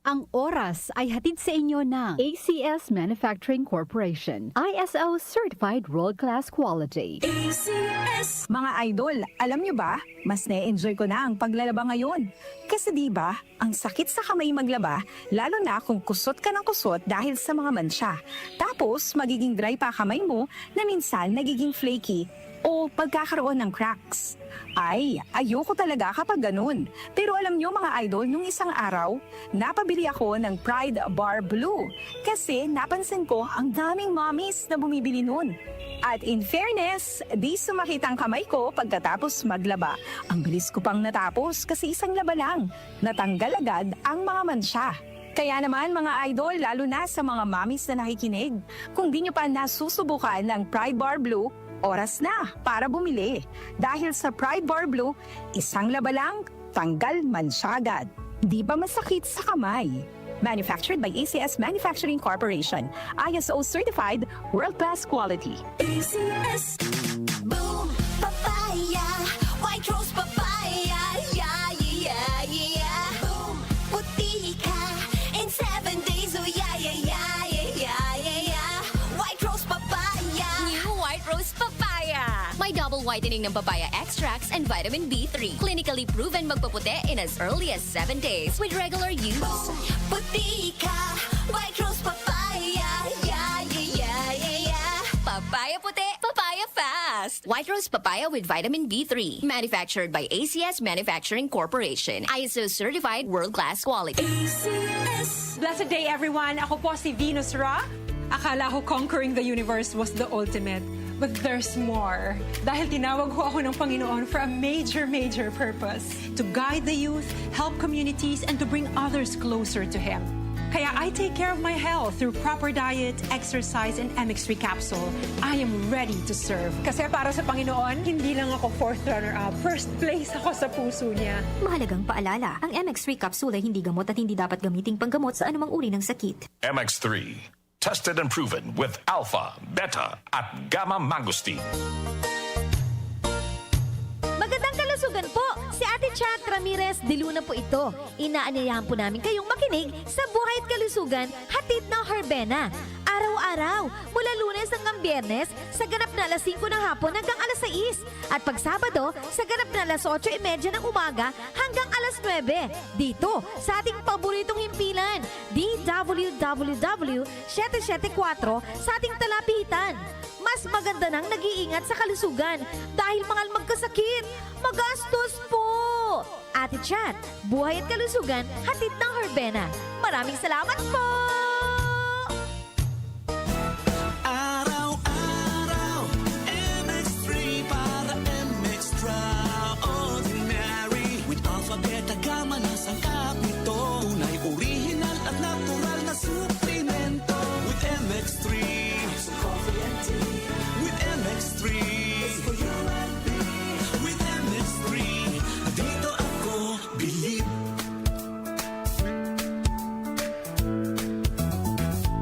Ang oras ay hatid sa inyo ng ACS Manufacturing Corporation. ISO Certified World-Class Quality. ACS! Mga idol, alam nyo ba, mas na-enjoy ko na ang paglalaba ngayon. Kasi di ba, ang sakit sa kamay maglaba, lalo na kung kusot ka ng kusot dahil sa mga mansya. Tapos, magiging dry pa kamay mo na minsan nagiging flaky o pagkakaroon ng cracks. Ay, ayoko talaga kapag ganun. Pero alam nyo mga idol, nung isang araw, napabili ako ng Pride Bar Blue. Kasi napansin ko ang daming mommies na bumibili nun. At in fairness, di sumakit ang kamay ko pagkatapos maglaba. Ang bilis ko pang natapos kasi isang laba lang. Natanggal agad ang mga mansya. Kaya naman mga idol, lalo na sa mga mommies na nakikinig, kung di nyo pa nasusubukan ng Pride Bar Blue, oras na para bumili. Dahil sa Pride Bar Blue, isang laba lang, tanggal mansya agad. Di ba masakit sa kamay? Manufactured by ACS Manufacturing Corporation. ISO Certified World-Class Quality. ACS Boom Papaya White Rose Papaya Yeah, yeah, yeah Boom Puti ka in 7 days Oh yeah, yeah, yeah, yeah, yeah, yeah White Rose Papaya New White Rose Papaya. May double whitening ng papaya extracts and vitamin B3. Clinically proven magpaputi in as early as 7 days with regular use. Boom Puti ka White Rose Papaya Yeah, yeah, yeah, yeah, yeah Papaya puti, papaya fast. White Rose Papaya with vitamin B3. Manufactured by ACS Manufacturing Corporation. ISO certified world-class quality. ACS Blessed day, everyone! Ako po si Venus Ra. Akala ko conquering the universe was the ultimate. But there's more. Dahil tinawag ho ako ng Panginoon for a major, major purpose. To guide the youth, help communities, and to bring others closer to Him. Kaya I take care of my health through proper diet, exercise, and MX3 capsule. I am ready to serve. Kasi para sa Panginoon, hindi lang ako fourth runner-up. First place ako sa puso niya. Mahalagang paalala, ang MX3 capsule ay hindi gamot at hindi dapat gamiting panggamot sa anumang uri ng sakit. MX3, tested and proven with alpha, beta, at gamma mangosteen. Magandang kalusugan po! Si Ate Chat Ramirez de Luna po ito. Inaanyayahan po namin kayong makinig sa Buhay at Kalusugan, hatid ng Herbena. Araw-araw, mula Lunes hanggang Biyernes, sa ganap na alas 5 ng hapon hanggang alas 6. At pag Sabado, sa ganap na alas 8:30 ng umaga hanggang alas 9. Dito, sa ating paboritong himpilan, DWWW 774 sa ating talapitan. Mas maganda nang nag-iingat sa kalusugan dahil mahal magkasakit. Magastos po! Ate Chat, Buhay at Kalusugan, hatid ng Herbena. Maraming salamat po! Araw-araw, MX3 para MX-Traordinary. With alpha, beta, gamma na sangkap nito. Tunay, original at natural na suplemento. With MX3, with MX3, for you and me. With MX3, dito ako bilib.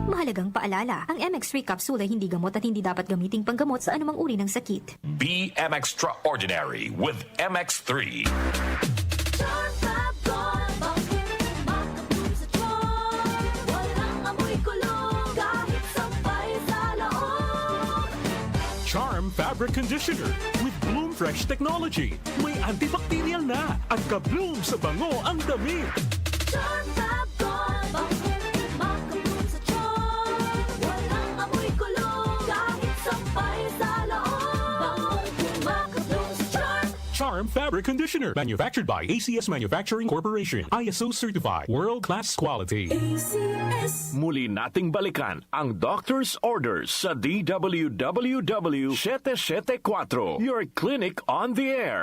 Mahalagang paalala, ang MX3 capsule ay hindi gamot at hindi dapat gamiting panggamot sa anumang uri ng sakit. Be MX-Traordinary with MX3. Charm Fab Gold Bakit makabloom sa tiyon Walang amoy kulong Kahit sampay sa loob Charm Fabric Conditioner with Bloom Fresh Technology. May antibacterial na at ka-bloom sa bango ang damit. Charm Fab Gold Bakit makabloom sa tiyon Walang amoy kulong Kahit sampay sa loob Makabloom sa Charm Charm Fabric Conditioner. Manufactured by ACS Manufacturing Corporation. ISO certified. World-class quality. ACS Muli nating balikan ang doctor's orders sa DWWW 774, your clinic on the air.